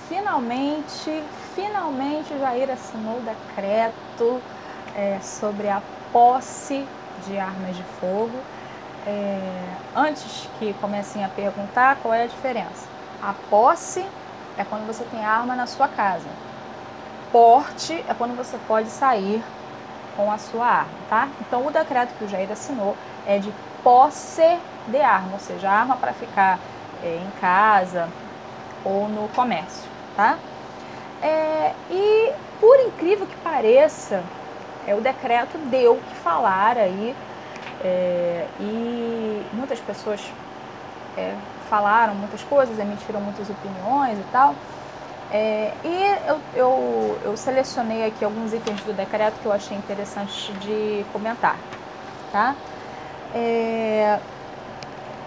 finalmente o Jair assinou o decreto sobre a posse de armas de fogo. Antes que comecem a perguntar qual é a diferença. A posse é quando você tem arma na sua casa. Porte é quando você pode sair com a sua arma, tá? Então o decreto que o Jair assinou é de posse de arma, ou seja, arma para ficar em casa ou no comércio, tá? E por incrível que pareça, o decreto deu o que falar aí, e muitas pessoas falaram muitas coisas, emitiram muitas opiniões e tal. Eu selecionei aqui alguns itens do decreto que eu achei interessante de comentar, tá?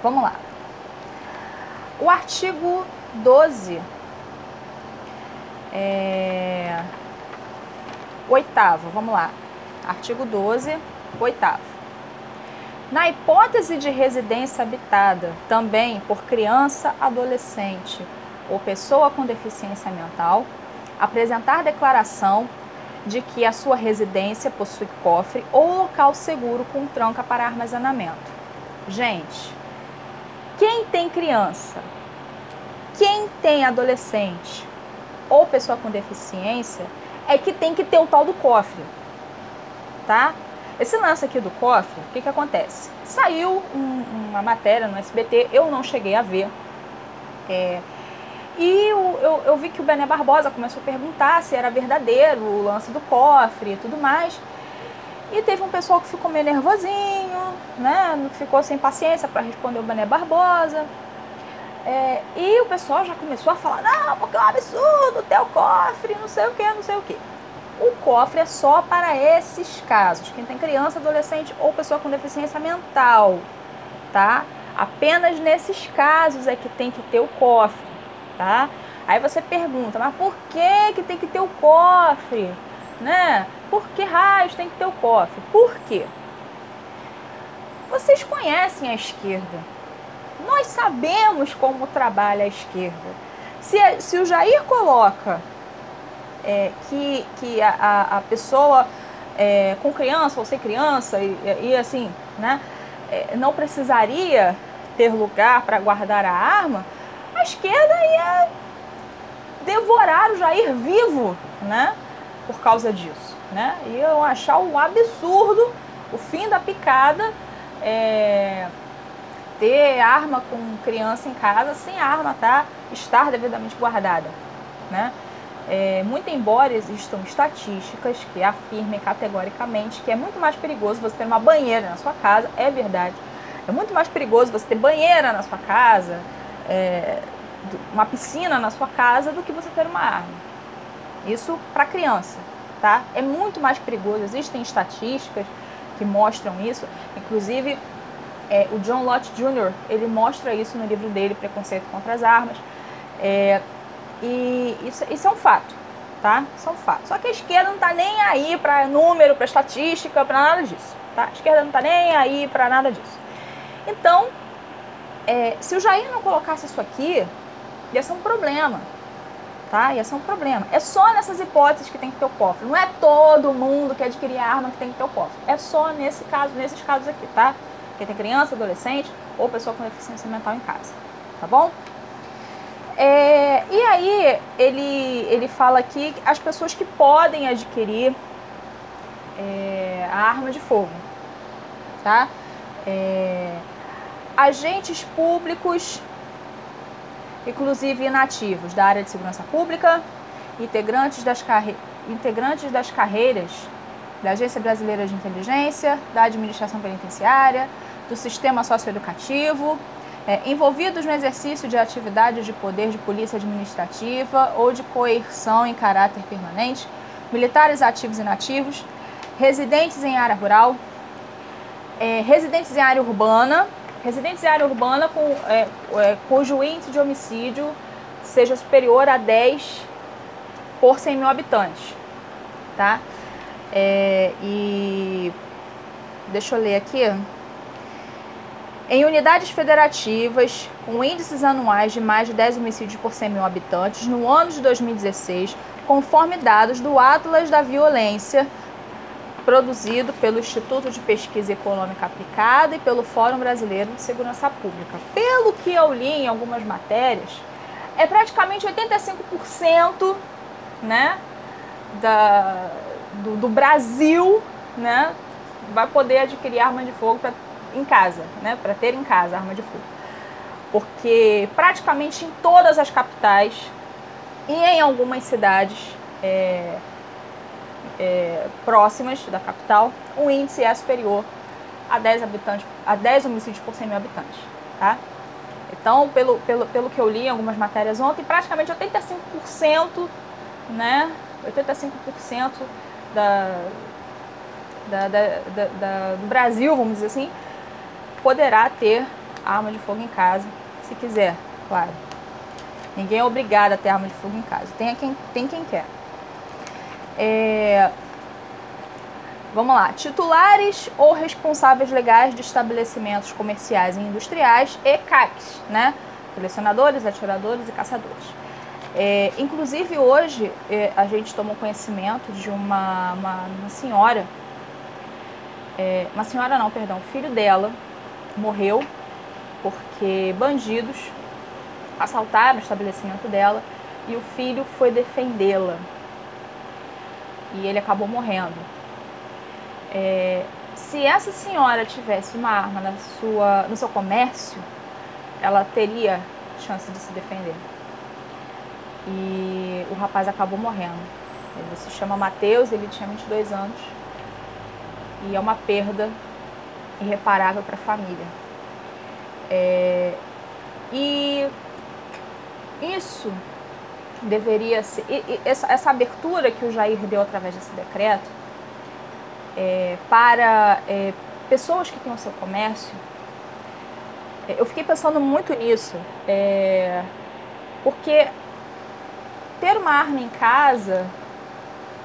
Vamos lá. O artigo 12, oitavo, vamos lá. Artigo 12, oitavo. Na hipótese de residência habitada também por criança, adolescente ou pessoa com deficiência mental, apresentar declaração de que a sua residência possui cofre ou local seguro com tranca para armazenamento. Gente, quem tem criança, quem tem adolescente ou pessoa com deficiência é que tem que ter o tal do cofre, tá? Esse lance aqui do cofre, o que acontece? Saiu uma matéria no SBT, eu não cheguei a ver, e eu vi que o Bené Barbosa começou a perguntar se era verdadeiro o lance do cofre e tudo mais. E teve um pessoal que ficou meio nervosinho, né? Ficou sem paciência para responder o Bené Barbosa. E o pessoal já começou a falar, não, porque é um absurdo ter o cofre, não sei o que, não sei o que. O cofre é só para esses casos, quem tem criança, adolescente ou pessoa com deficiência mental, tá? Apenas nesses casos é que tem que ter o cofre. Tá? Aí você pergunta, mas por que tem que ter o cofre? Né? Por que raios tem que ter o cofre? Por quê? Vocês conhecem a esquerda. Nós sabemos como trabalha a esquerda. Se o Jair coloca que a pessoa com criança ou sem criança e assim, né, não precisaria ter lugar para guardar a arma, a esquerda ia devorar o Jair vivo, né? Por causa disso, né? Iam achar um absurdo, o fim da picada, ter arma com criança em casa sem arma, tá? Estar devidamente guardada, né? Muito embora existam estatísticas que afirmem categoricamente que é muito mais perigoso você ter uma banheira na sua casa, é verdade. É muito mais perigoso você ter banheira na sua casa, uma piscina na sua casa, do que você ter uma arma. Isso para criança, tá? É muito mais perigoso. Existem estatísticas que mostram isso. Inclusive, o John Lott Jr., ele mostra isso no livro dele, Preconceito contra as Armas. E isso é um fato, tá? Isso é um fato. Só que a esquerda não tá nem aí para número, para estatística, para nada disso, tá? A esquerda não tá nem aí para nada disso. Então, se o Jair não colocasse isso aqui, ia ser um problema, tá? Ia ser um problema. É só nessas hipóteses que tem que ter o cofre. Não é todo mundo que adquirir arma que tem que ter o cofre. É só nesses casos aqui, tá? Quem tem criança, adolescente ou pessoa com deficiência mental em casa, tá bom? E aí ele fala aqui as pessoas que podem adquirir a arma de fogo, tá? Agentes públicos, inclusive inativos da área de segurança pública, integrantes das carreiras da Agência Brasileira de Inteligência, da Administração Penitenciária, do Sistema Socioeducativo, envolvidos no exercício de atividades de poder de polícia administrativa ou de coerção em caráter permanente, militares ativos e inativos, residentes em área rural, residentes em área urbana, cujo índice de homicídio seja superior a 10 por 100 mil habitantes, tá? E deixa eu ler aqui. Em unidades federativas, com índices anuais de mais de 10 homicídios por 100 mil habitantes, no ano de 2016, conforme dados do Atlas da Violência, produzido pelo Instituto de Pesquisa Econômica Aplicada e pelo Fórum Brasileiro de Segurança Pública. Pelo que eu li em algumas matérias, é praticamente 85%, né, do Brasil, né, vai poder adquirir arma de fogo em casa, né, para ter em casa arma de fogo. Porque praticamente em todas as capitais e em algumas cidades próximas da capital, o índice é superior a 10 homicídios por 100 mil habitantes, tá? Então, pelo que eu li em algumas matérias ontem, praticamente 85%, né, 85% do Brasil, vamos dizer assim, poderá ter arma de fogo em casa, se quiser, claro. Ninguém é obrigado a ter arma de fogo em casa, tem quem quer. Vamos lá. Titulares ou responsáveis legais de estabelecimentos comerciais e industriais e CACs, né? Colecionadores, atiradores e caçadores. Inclusive hoje a gente tomou conhecimento de uma senhora, o filho dela morreu porque bandidos assaltaram o estabelecimento dela e o filho foi defendê-la e ele acabou morrendo. Se essa senhora tivesse uma arma no seu comércio, ela teria chance de se defender. E o rapaz acabou morrendo. Ele se chama Matheus, ele tinha 22 anos. E é uma perda irreparável para a família. E isso deveria ser... Essa abertura que o Jair deu através desse decreto para pessoas que têm o seu comércio, eu fiquei pensando muito nisso, porque ter uma arma em casa,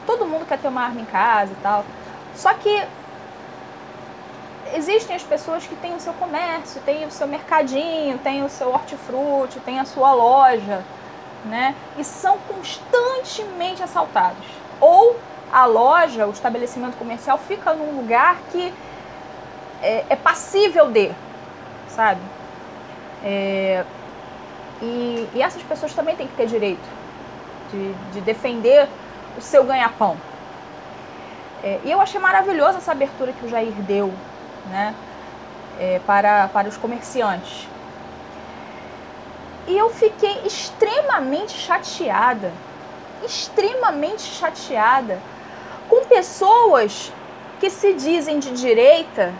todo mundo quer ter uma arma em casa e tal, só que existem as pessoas que têm o seu comércio, têm o seu mercadinho, têm o seu hortifruti, têm a sua loja, né? E são constantemente assaltados. Ou a loja, o estabelecimento comercial fica num lugar que é passível de, sabe? E essas pessoas também têm que ter direito de defender o seu ganha-pão. E eu achei maravilhosa essa abertura que o Jair deu, né, para os comerciantes. E eu fiquei extremamente chateada com pessoas que se dizem de direita,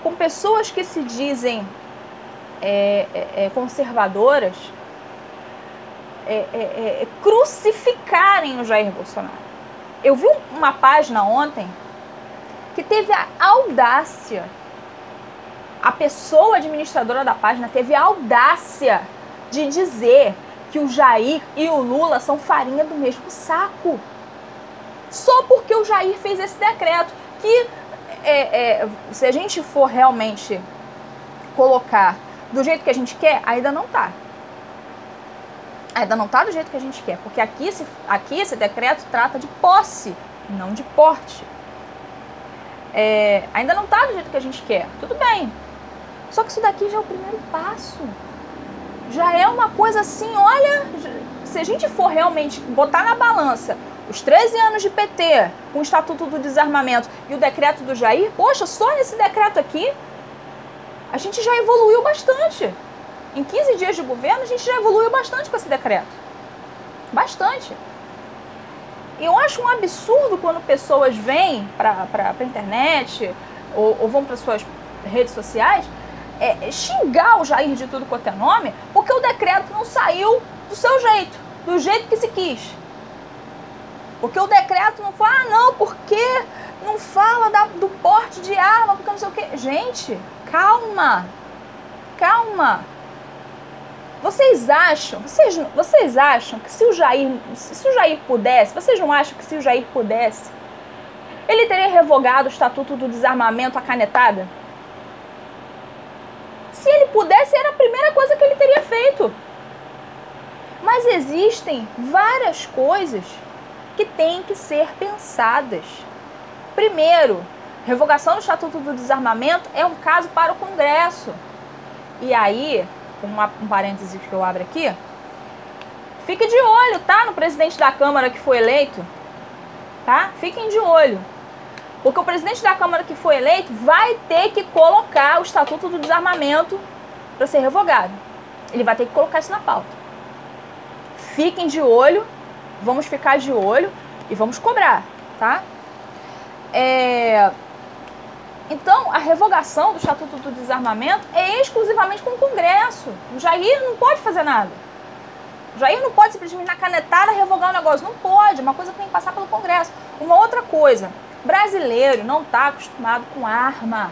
com pessoas que se dizem conservadoras, crucificarem o Jair Bolsonaro. Eu vi uma página ontem que teve a audácia, a pessoa administradora da página teve a audácia de dizer que o Jair e o Lula são farinha do mesmo saco. Só porque o Jair fez esse decreto, que se a gente for realmente colocar do jeito que a gente quer, ainda não está. Ainda não está do jeito que a gente quer, porque aqui esse decreto trata de posse, não de porte. Ainda não está do jeito que a gente quer, tudo bem. Só que isso daqui já é o primeiro passo. Já é uma coisa assim, olha, se a gente for realmente botar na balança os 13 anos de PT, com o Estatuto do Desarmamento e o decreto do Jair, poxa, só nesse decreto aqui, a gente já evoluiu bastante. Em 15 dias de governo, a gente já evoluiu bastante com esse decreto. Bastante. E eu acho um absurdo quando pessoas vêm para a internet ou vão para suas redes sociais xingar o Jair de tudo quanto é nome, porque o decreto não saiu do seu jeito, do jeito que se quis. Porque o decreto não fala, não, porque não fala do porte de arma, porque não sei o quê. Gente, calma, calma. Vocês acham que se o Jair pudesse, vocês não acham que se o Jair pudesse, ele teria revogado o Estatuto do Desarmamento à canetada? se ele pudesse, era a primeira coisa que ele teria feito. Mas existem várias coisas que têm que ser pensadas. Primeiro, revogação do Estatuto do Desarmamento é um caso para o Congresso. E aí, um parêntese que eu abro aqui, fique de olho, tá? No presidente da Câmara que foi eleito, tá? Fiquem de olho. Porque o presidente da Câmara que foi eleito vai ter que colocar o Estatuto do Desarmamento para ser revogado. Ele vai ter que colocar isso na pauta. Fiquem de olho, vamos ficar de olho e vamos cobrar, tá? Então, a revogação do Estatuto do Desarmamento é exclusivamente com o Congresso. O Jair não pode fazer nada. O Jair não pode simplesmente na canetada revogar o negócio. Não pode, é uma coisa que tem que passar pelo Congresso. Uma outra coisa, brasileiro não está acostumado com arma.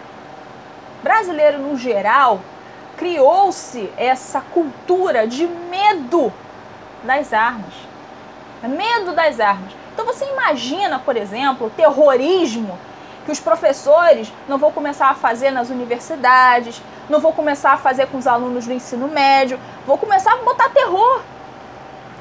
Brasileiro, no geral, criou-se essa cultura de medo das armas. Medo das armas. Então você imagina, por exemplo, o terrorismo que os professores não vão começar a fazer nas universidades, não vão começar a fazer com os alunos do ensino médio, vão começar a botar terror.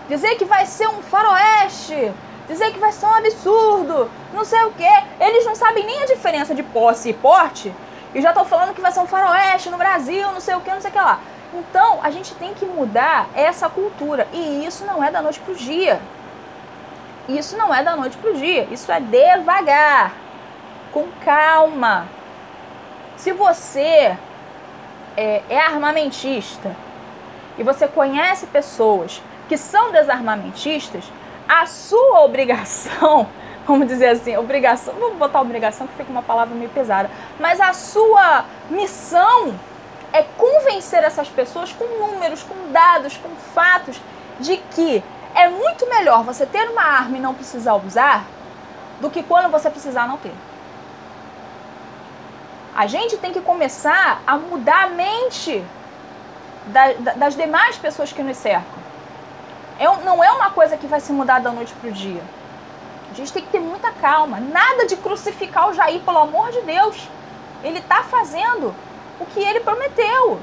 Dizer que vai ser um faroeste, dizer que vai ser um absurdo, não sei o quê. Eles não sabem nem a diferença de posse e porte e já estão falando que vai ser um faroeste no Brasil, não sei o quê, não sei o que lá. Então, a gente tem que mudar essa cultura. E isso não é da noite para o dia. Isso não é da noite para o dia. Isso é devagar, com calma. Se você é armamentista e você conhece pessoas que são desarmamentistas, a sua obrigação, vamos dizer assim, obrigação, vamos botar obrigação que fica uma palavra meio pesada, mas a sua missão é convencer essas pessoas com números, com dados, com fatos, de que é muito melhor você ter uma arma e não precisar usar do que quando você precisar não ter. A gente tem que começar a mudar a mente das demais pessoas que nos cercam. Não é uma coisa que vai se mudar da noite para o dia. A gente tem que ter muita calma. Nada de crucificar o Jair, pelo amor de Deus. Ele está fazendo o que ele prometeu.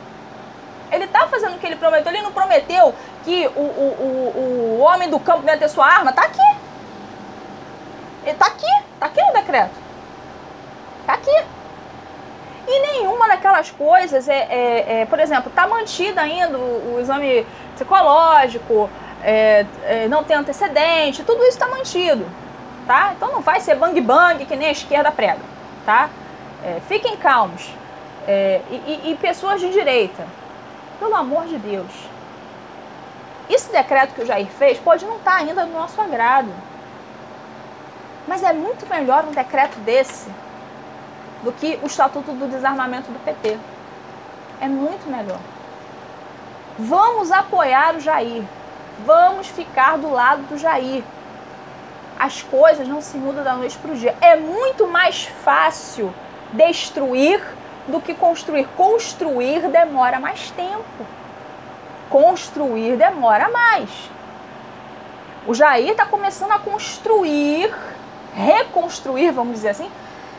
Ele está fazendo o que ele prometeu. Ele não prometeu que o homem do campo não ia ter sua arma. Está aqui. Ele está aqui. Está aqui no decreto. Está aqui. E nenhuma daquelas coisas, por exemplo, está mantida ainda o exame psicológico, não tem antecedente, tudo isso está mantido, tá? Então não vai ser bang bang que nem a esquerda prega, tá? Fiquem calmos. E pessoas de direita, pelo amor de Deus, esse decreto que o Jair fez pode não estar ainda no nosso agrado, mas é muito melhor um decreto desse do que o Estatuto do Desarmamento do PT. É muito melhor. Vamos apoiar o Jair. Vamos ficar do lado do Jair. As coisas não se mudam da noite para o dia. É muito mais fácil destruir do que construir. Construir demora mais tempo. Construir demora mais. O Jair está começando a construir, reconstruir, vamos dizer assim,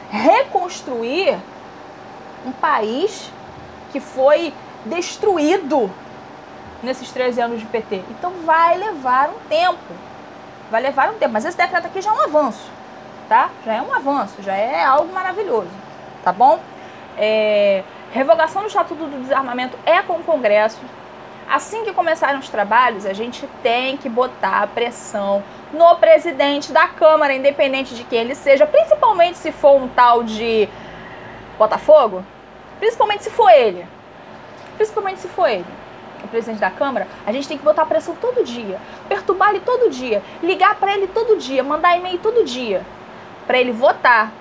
reconstruir um país que foi destruído nesses 13 anos de PT. Então vai levar um tempo. Vai levar um tempo. Mas esse decreto aqui já é um avanço, tá? Já é um avanço, já é algo maravilhoso, tá bom? Revogação do Estatuto do Desarmamento é com o Congresso. Assim que começarem os trabalhos, a gente tem que botar pressão no presidente da Câmara, independente de quem ele seja, principalmente se for um tal de Botafogo, principalmente se for ele, o presidente da Câmara. A gente tem que botar pressão todo dia, perturbar ele todo dia, ligar para ele todo dia, mandar e-mail todo dia, para ele votar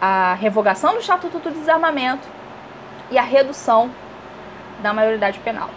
a revogação do Estatuto do Desarmamento e a redução da maioridade penal.